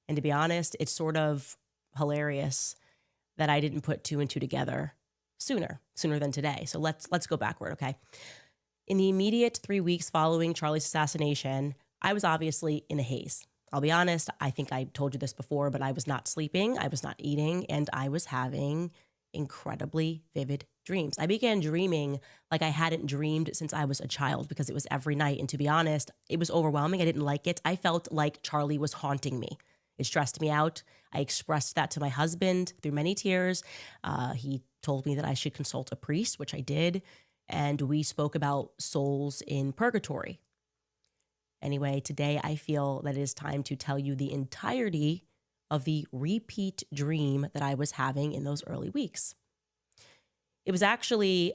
And to be honest, it's sort of hilarious that I didn't put two and two together sooner than today. So let's go backward, okay? In the immediate 3 weeks following Charlie's assassination, I was obviously in a haze. I'll be honest, I think I told you this before, but I was not sleeping, I was not eating, and I was having incredibly vivid dreams. I began dreaming like I hadn't dreamed since I was a child because it was every night. And to be honest, it was overwhelming. I didn't like it. I felt like Charlie was haunting me. It stressed me out. I expressed that to my husband through many tears. He told me that I should consult a priest, which I did. And we spoke about souls in purgatory. Anyway, today I feel that it is time to tell you the entirety of the repeat dream that I was having in those early weeks. It was actually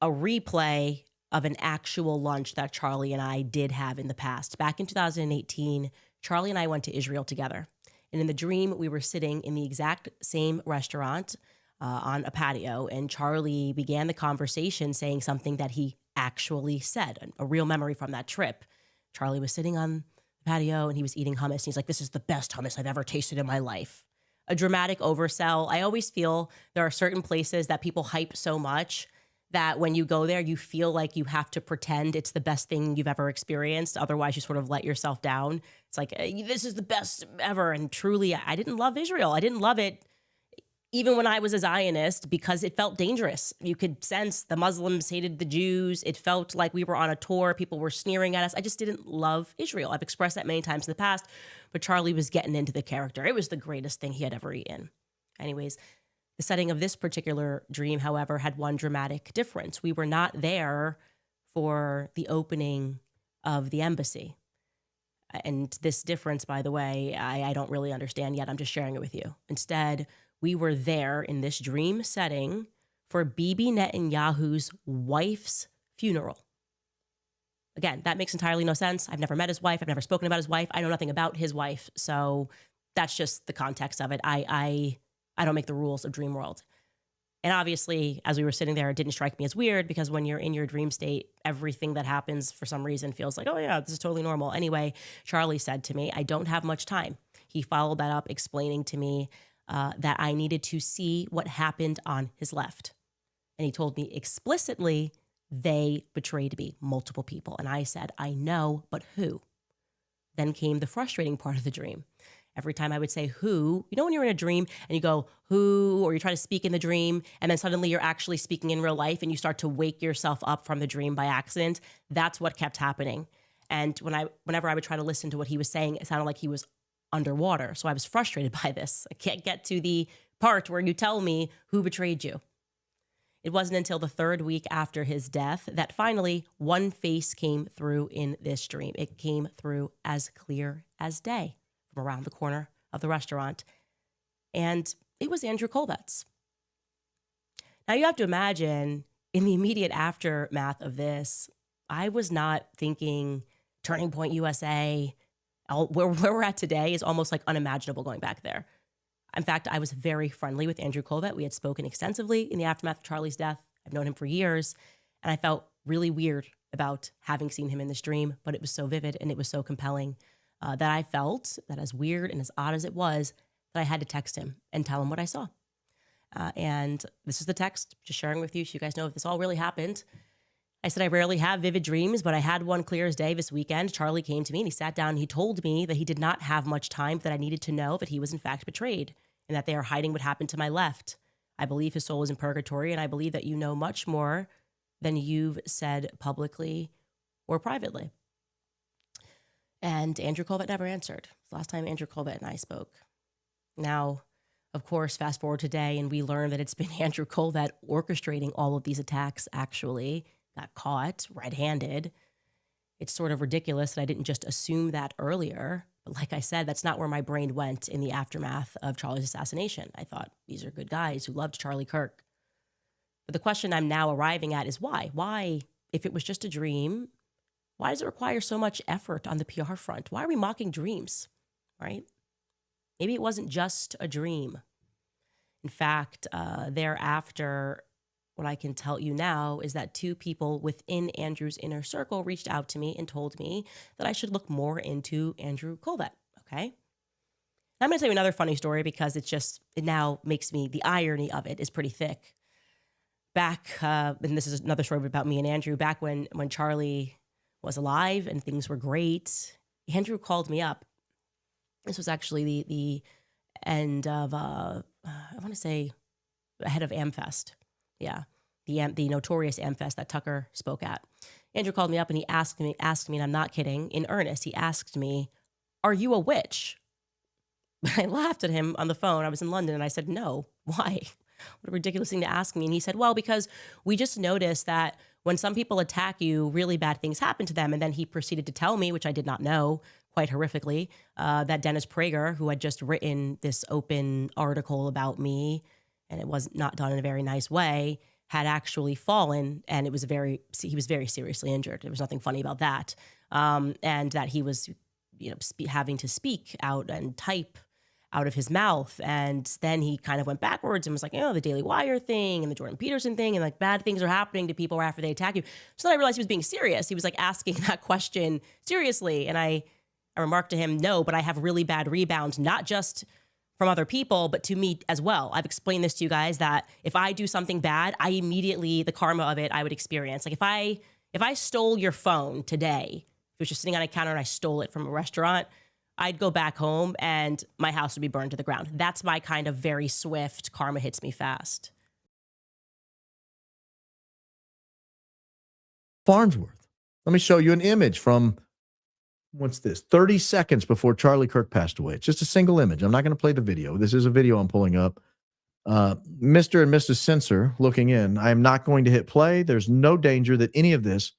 a replay of an actual lunch that Charlie and I did have in the past. Back in 2018, Charlie and I went to Israel together. And in the dream, we were sitting in the exact same restaurant on a patio, and Charlie began the conversation saying something that he actually said, a real memory from that trip. Charlie was sitting on the patio and he was eating hummus. And he's like, "This is the best hummus I've ever tasted in my life." A dramatic oversell. I always feel there are certain places that people hype so much that when you go there, you feel like you have to pretend it's the best thing you've ever experienced. Otherwise, you sort of let yourself down. It's like, this is the best ever. And truly, I didn't love Israel. I didn't love it even when I was a Zionist because it felt dangerous. You could sense the Muslims hated the Jews. It felt like we were on a tour. People were sneering at us. I just didn't love Israel. I've expressed that many times in the past, but Charlie was getting into the character. It was the greatest thing he had ever eaten. Anyways, the setting of this particular dream, however, had one dramatic difference. We were not there for the opening of the embassy. And this difference, by the way, I don't really understand yet. I'm just sharing it with you. Instead, we were there in this dream setting for Bibi Netanyahu's wife's funeral. Again, that makes entirely no sense. I've never met his wife. I've never spoken about his wife. I know nothing about his wife. So that's just the context of it. I don't make the rules of dream world. And obviously, as we were sitting there, it didn't strike me as weird because when you're in your dream state, everything that happens for some reason feels like, oh yeah, this is totally normal. Anyway, Charlie said to me, "I don't have much time." He followed that up explaining to me that I needed to see what happened on his left. And he told me explicitly, they betrayed me, multiple people. And I said, "I know, but who?" Then came the frustrating part of the dream. Every time I would say who, you know when you're in a dream and you go who, or you try to speak in the dream, and then suddenly you're actually speaking in real life and you start to wake yourself up from the dream by accident. That's what kept happening. And whenever I would try to listen to what he was saying, it sounded like he was underwater. So I was frustrated by this. I can't get to the part where you tell me who betrayed you. It wasn't until the 3rd week after his death that finally one face came through in this dream. It came through as clear as day from around the corner of the restaurant. And it was Andrew Colvet's. Now you have to imagine in the immediate aftermath of this, I was not thinking Turning Point USA. Where we're at today is almost like unimaginable going back there. In fact, I was very friendly with Andrew Colvet. We had spoken extensively in the aftermath of Charlie's death. I've known him for years, and I felt really weird about having seen him in this dream, but it was so vivid and it was so compelling that I felt that as weird and as odd as it was, that I had to text him and tell him what I saw. And this is the text, just sharing with you so you guys know if this all really happened. I said, "I rarely have vivid dreams, but I had one clear as day this weekend. Charlie came to me and he sat down and he told me that he did not have much time, that I needed to know that he was in fact betrayed and that they are hiding what happened to my left. I believe his soul is in purgatory, and I believe that you know much more than you've said publicly or privately." And Andrew Colvet never answered. It's the last time Andrew Colvet and I spoke. Now, of course, fast forward today, and we learn that it's been Andrew Colvet orchestrating all of these attacks, actually. Got caught red-handed. It's sort of ridiculous that I didn't just assume that earlier. But like I said, that's not where my brain went in the aftermath of Charlie's assassination. I thought, these are good guys who loved Charlie Kirk. But the question I'm now arriving at is why? Why, if it was just a dream, why does it require so much effort on the PR front? Why are we mocking dreams, right? Maybe it wasn't just a dream. In fact, thereafter, what I can tell you now is that 2 people within Andrew's inner circle reached out to me and told me that I should look more into Andrew Colvet, okay? I'm going to tell you another funny story because it now makes me, the irony of it is pretty thick. Back, and this is another story about me and Andrew, back when Charlie was alive and things were great, Andrew called me up. This was actually the end of, I want to say, ahead of AmFest. Yeah, the notorious AmFest that Tucker spoke at. Andrew called me up and he asked me, and I'm not kidding, in earnest, he asked me, "Are you a witch?" I laughed at him on the phone. I was in London and I said, "No, why? What a ridiculous thing to ask me." And he said, "Well, because we just noticed that when some people attack you, really bad things happen to them." And then he proceeded to tell me, which I did not know, quite horrifically, that Dennis Prager, who had just written this open article about me, and it was not done in a very nice way, had actually fallen, and he was very seriously injured. There was nothing funny about that. And that he was, having to speak out and type out of his mouth. And then he kind of went backwards and was like, the Daily Wire thing and the Jordan Peterson thing, and like bad things are happening to people after they attack you. So then I realized he was being serious. He was like asking that question seriously. And I remarked to him, "No, but I have really bad rebounds, not just from other people, but to me as well. I've explained this to you guys that if I do something bad, I immediately, the karma of it, I would experience. Like if I stole your phone today, if it was just sitting on a counter and I stole it from a restaurant, I'd go back home and my house would be burned to the ground. That's my kind of very swift karma hits me fast." Farnsworth. Let me show you an image from, what's this, 30 seconds before Charlie Kirk passed away. It's just a single image. I'm not going to play the video. This is a video I'm pulling up. Mr. and Mrs. Censor looking in. I am not going to hit play. There's no danger that any of this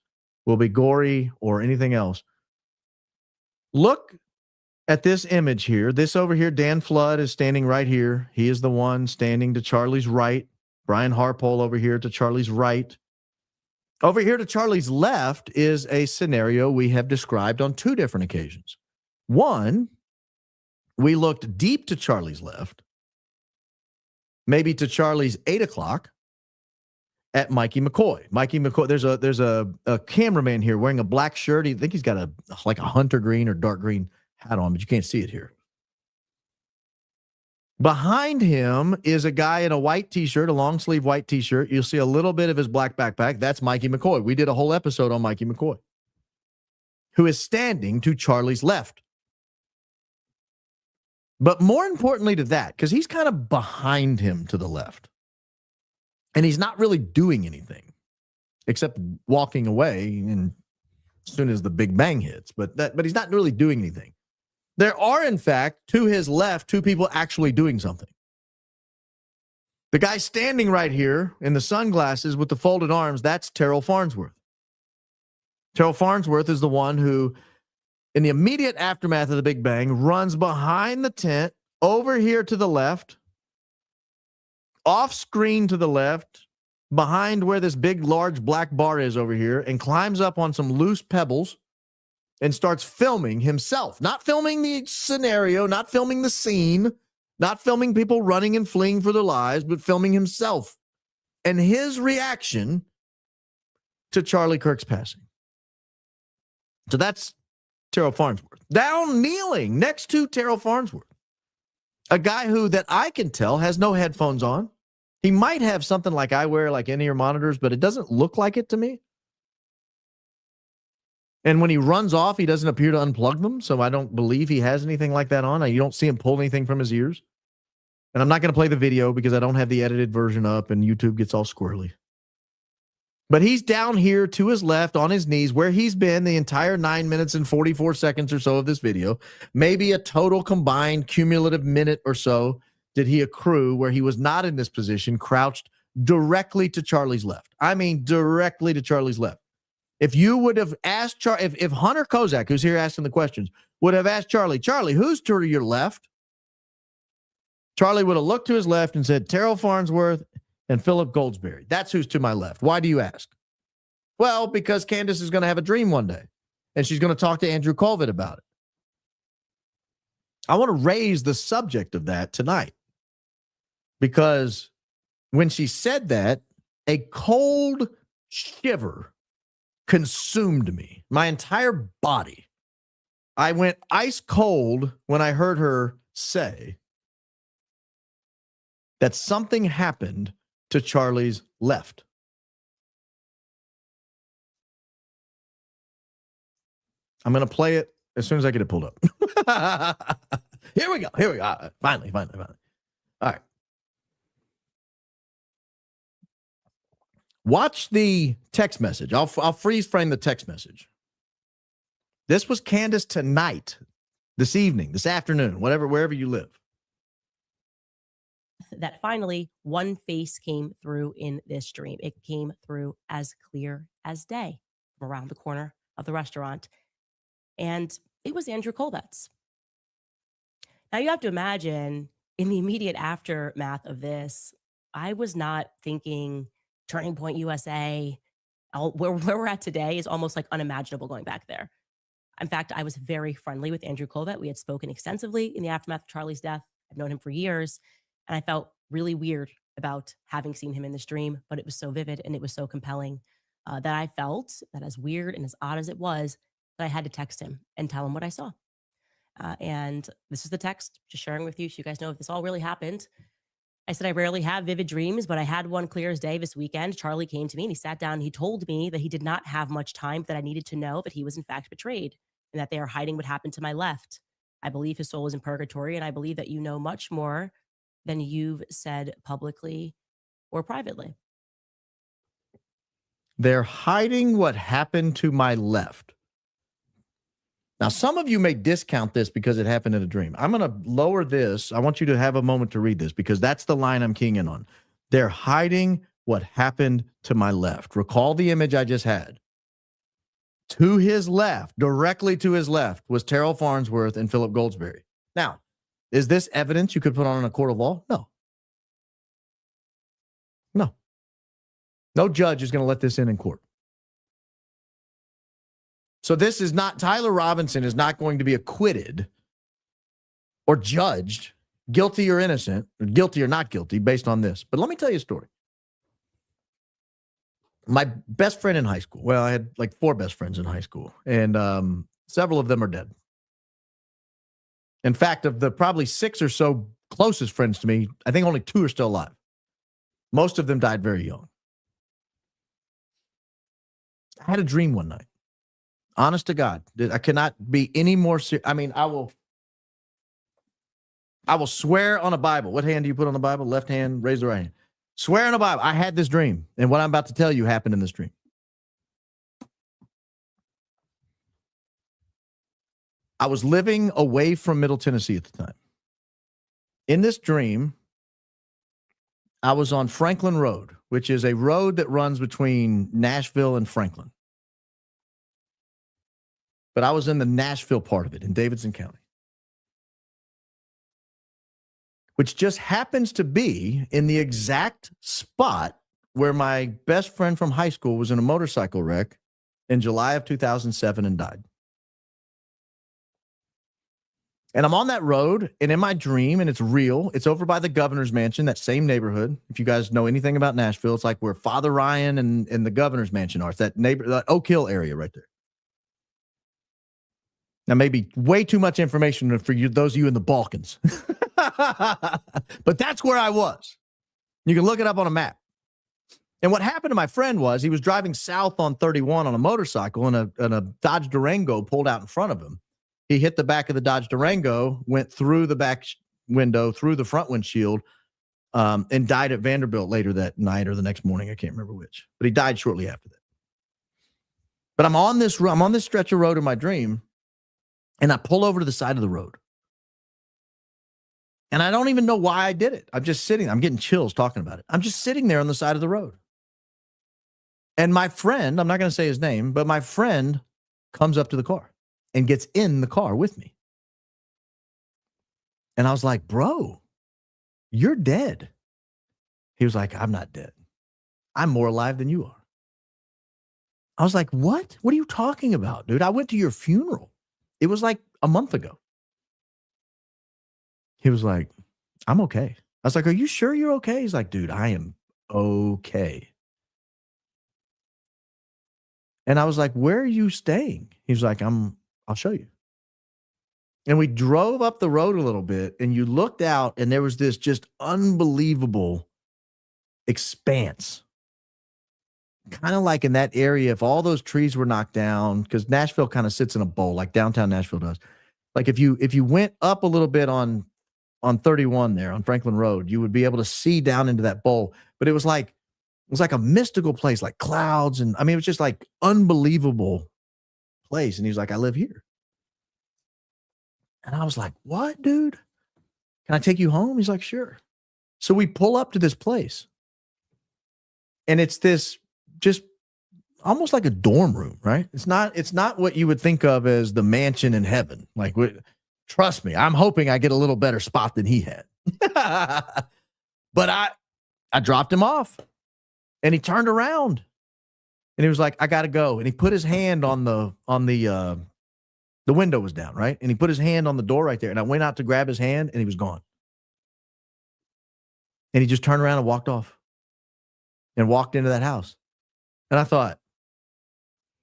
will be gory or anything else. Look at this image here. This over here, Dan Flood is standing right here. He is the one standing to Charlie's right. Brian Harpole over here to Charlie's right. Over here to Charlie's left is a scenario we have described on two different occasions. One, we looked deep to Charlie's left, maybe to Charlie's 8 o'clock, at Mikey McCoy. Mikey McCoy, there's a cameraman here wearing a black shirt. I think he's got a hunter green or dark green hat on, but you can't see it here. Behind him is a guy in a white T-shirt, a long sleeve white T-shirt. You'll see a little bit of his black backpack. That's Mikey McCoy. We did a whole episode on Mikey McCoy, who is standing to Charlie's left. But more importantly to that, because he's kind of behind him to the left, and he's not really doing anything except walking away and as soon as the big bang hits. But he's not really doing anything. There are, in fact, to his left, two people actually doing something. The guy standing right here in the sunglasses with the folded arms, that's Terrell Farnsworth. Terrell Farnsworth is the one who, in the immediate aftermath of the Big Bang, runs behind the tent, over here to the left, off screen to the left, behind where this big, large black bar is over here, and climbs up on some loose pebbles and starts filming himself. Not filming the scenario, not filming the scene, not filming people running and fleeing for their lives, but filming himself and his reaction to Charlie Kirk's passing. So that's Terrell Farnsworth. Down kneeling next to Terrell Farnsworth, a guy who, that I can tell, has no headphones on. He might have something like I wear, like in-ear monitors, but it doesn't look like it to me. And when he runs off, he doesn't appear to unplug them, so I don't believe he has anything like that on. You don't see him pull anything from his ears. And I'm not going to play the video because I don't have the edited version up and YouTube gets all squirrely. But he's down here to his left on his knees where he's been the entire 9 minutes and 44 seconds or so of this video. Maybe a total combined cumulative minute or so did he accrue where he was not in this position, crouched directly to Charlie's left. I mean, directly to Charlie's left. If you would have asked if Hunter Kozak, who's here asking the questions, would have asked Charlie, who's to your left? Charlie would have looked to his left and said, Terrell Farnsworth and Philip Goldsberry. That's who's to my left. Why do you ask? Well, because Candace is going to have a dream one day, and she's going to talk to Andrew Colvett about it. I want to raise the subject of that tonight because when she said that, a cold shiver consumed me, my entire body. I went ice cold when I heard her say that something happened to Charlie's left. I'm going to play it as soon as I get it pulled up. Here we go. Finally. All right. Watch the text message. I'll freeze frame the text message. This was Candace tonight, this evening, this afternoon, wherever you live. That finally one face came through in this dream. It came through as clear as day from around the corner of the restaurant. And it was Andrew Colvet's. Now you have to imagine in the immediate aftermath of this, I was not thinking Turning Point USA. Where we're at today is almost like unimaginable going back there. In fact, I was very friendly with Andrew Colvet. We had spoken extensively in the aftermath of Charlie's death. I've known him for years. And I felt really weird about having seen him in this dream, but it was so vivid and it was so compelling that I felt that, as weird and as odd as it was, that I had to text him and tell him what I saw. And this is the text, just sharing with you so you guys know if this all really happened. I said, I rarely have vivid dreams, but I had one clear as day this weekend. Charlie came to me and he sat down and he told me that he did not have much time, that I needed to know that he was in fact betrayed and that they are hiding what happened to my left. I believe his soul is in purgatory, and I believe that you know much more than you've said publicly or privately. They're hiding what happened to my left. Now, some of you may discount this because it happened in a dream. I'm going to lower this. I want you to have a moment to read this because that's the line I'm keying in on. They're hiding what happened to my left. Recall the image I just had. To his left, directly to his left, was Terrell Farnsworth and Philip Goldsberry. Now, is this evidence you could put on in a court of law? No. No judge is going to let this in court. So this is not, Tyler Robinson is not going to be acquitted or judged guilty or innocent, or guilty or not guilty based on this. But let me tell you a story. My best friend in high school, well, I had like 4 best friends in high school, and several of them are dead. In fact, of the probably 6 or so closest friends to me, I think only 2 are still alive. Most of them died very young. I had a dream one night. Honest to God, I cannot be any more serious. I mean, I will swear on a Bible. What hand do you put on the Bible? Left hand, raise the right hand. Swear on a Bible. I had this dream, and what I'm about to tell you happened in this dream. I was living away from Middle Tennessee at the time. In this dream, I was on Franklin Road, which is a road that runs between Nashville and Franklin. But I was in the Nashville part of it in Davidson County, which just happens to be in the exact spot where my best friend from high school was in a motorcycle wreck in July of 2007 and died. And I'm on that road, and in my dream, and it's real, it's over by the governor's mansion, that same neighborhood. If you guys know anything about Nashville, it's like where Father Ryan and the governor's mansion are. It's that Oak Hill area right there. Now, maybe way too much information for you, those of you in the Balkans. But that's where I was. You can look it up on a map. And what happened to my friend was he was driving south on 31 on a motorcycle, and a Dodge Durango pulled out in front of him. He hit the back of the Dodge Durango, went through the back window, through the front windshield, and died at Vanderbilt later that night or the next morning. I can't remember which, but he died shortly after that. But I'm on this stretch of road in my dream, and I pull over to the side of the road. And I don't even know why I did it. I'm just sitting. I'm getting chills talking about it. I'm just sitting there on the side of the road. And my friend, I'm not going to say his name, but my friend comes up to the car and gets in the car with me. And I was like, bro, you're dead. He was like, I'm not dead. I'm more alive than you are. I was like, what? What are you talking about, dude? I went to your funeral. It was like a month ago. He was like, I'm okay. I was like, are you sure you're okay? He's like, dude, I am okay. And I was like, where are you staying? He was like, I'll show you. And we drove up the road a little bit, and you looked out, and there was this just unbelievable expanse. Kind of like in that area, if all those trees were knocked down, because Nashville kind of sits in a bowl, like downtown Nashville does. Like if you went up a little bit on 31 there on Franklin Road, you would be able to see down into that bowl. But it was like a mystical place, like clouds, and I mean, it was just like unbelievable place. And he was like, I live here. And I was like, what, dude? Can I take you home? He's like, sure. So we pull up to this place. And it's this just almost like a dorm room, right? It's not what you would think of as the mansion in heaven. Like, trust me, I'm hoping I get a little better spot than he had. But I dropped him off, and he turned around, and he was like, I got to go. And he put his hand on the window was down, right? And he put his hand on the door right there, and I went out to grab his hand, and he was gone. And he just turned around and walked off and walked into that house. And I thought,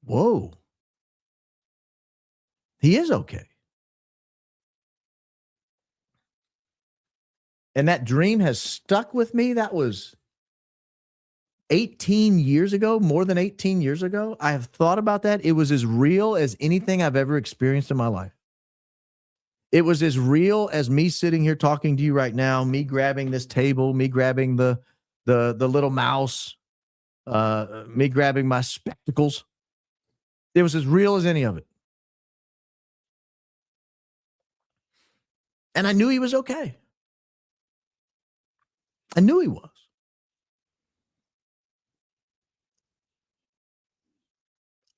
whoa, he is okay. And that dream has stuck with me. That was 18 years ago, more than 18 years ago. I have thought about that. It was as real as anything I've ever experienced in my life. It was as real as me sitting here talking to you right now, me grabbing this table, me grabbing the little mouse, me grabbing my spectacles. It was as real as any of it. And I knew he was okay. I knew he was.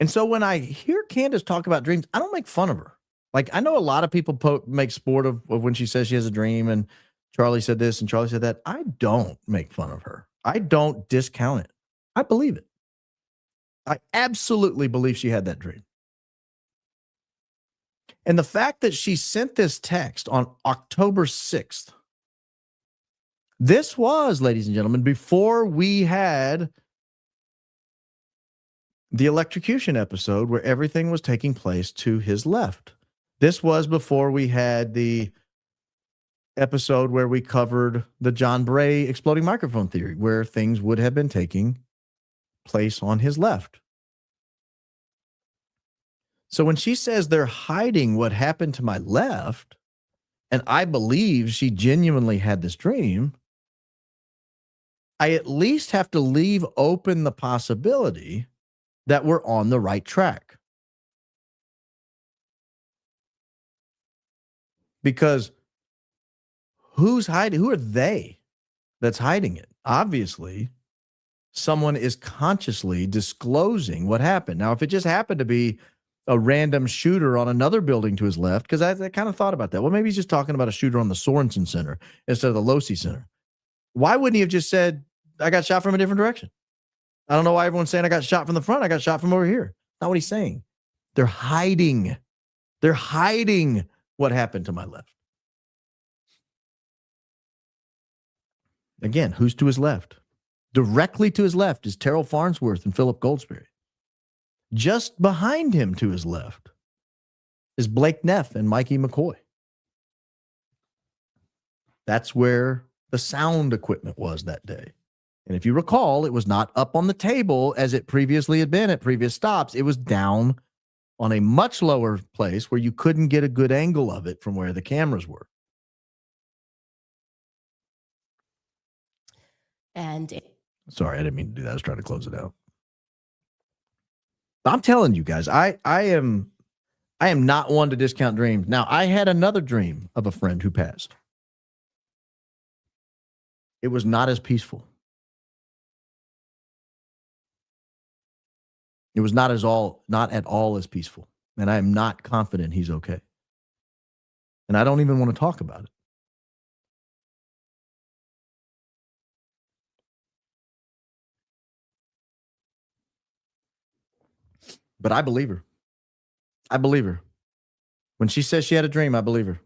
And so when I hear Candace talk about dreams, I don't make fun of her. Like, I know a lot of people make sport of when she says she has a dream and Charlie said this and Charlie said that. I don't make fun of her. I don't discount it. I believe it. I absolutely believe she had that dream. And the fact that she sent this text on October 6th, this was, ladies and gentlemen, before we had the electrocution episode where everything was taking place to his left. This was before we had the episode where we covered the John Bray exploding microphone theory, where things would have been taking place on his left. So when she says they're hiding what happened to my left, and I believe she genuinely had this dream, I at least have to leave open the possibility that we're on the right track. Because who's hiding? Who are they that's hiding it? Obviously, someone is consciously disclosing what happened. Now, if it just happened to be a random shooter on another building to his left, because I kind of thought about that. Well, maybe he's just talking about a shooter on the Sorensen Center instead of the Losi Center. Why wouldn't he have just said, I got shot from a different direction? I don't know why everyone's saying I got shot from the front. I got shot from over here. Not what he's saying. They're hiding. They're hiding what happened to my left. Again, who's to his left? Directly to his left is Terrell Farnsworth and Philip Goldsberry. Just behind him to his left is Blake Neff and Mikey McCoy. That's where the sound equipment was that day. And if you recall, it was not up on the table as it previously had been at previous stops. It was down on a much lower place where you couldn't get a good angle of it from where the cameras were. Sorry, I didn't mean to do that. I was trying to close it out. I'm telling you guys, I am not one to discount dreams. Now, I had another dream of a friend who passed. It was not as peaceful. It was not at all as peaceful. And I am not confident he's okay. And I don't even want to talk about it. But I believe her. I believe her. When she says she had a dream, I believe her.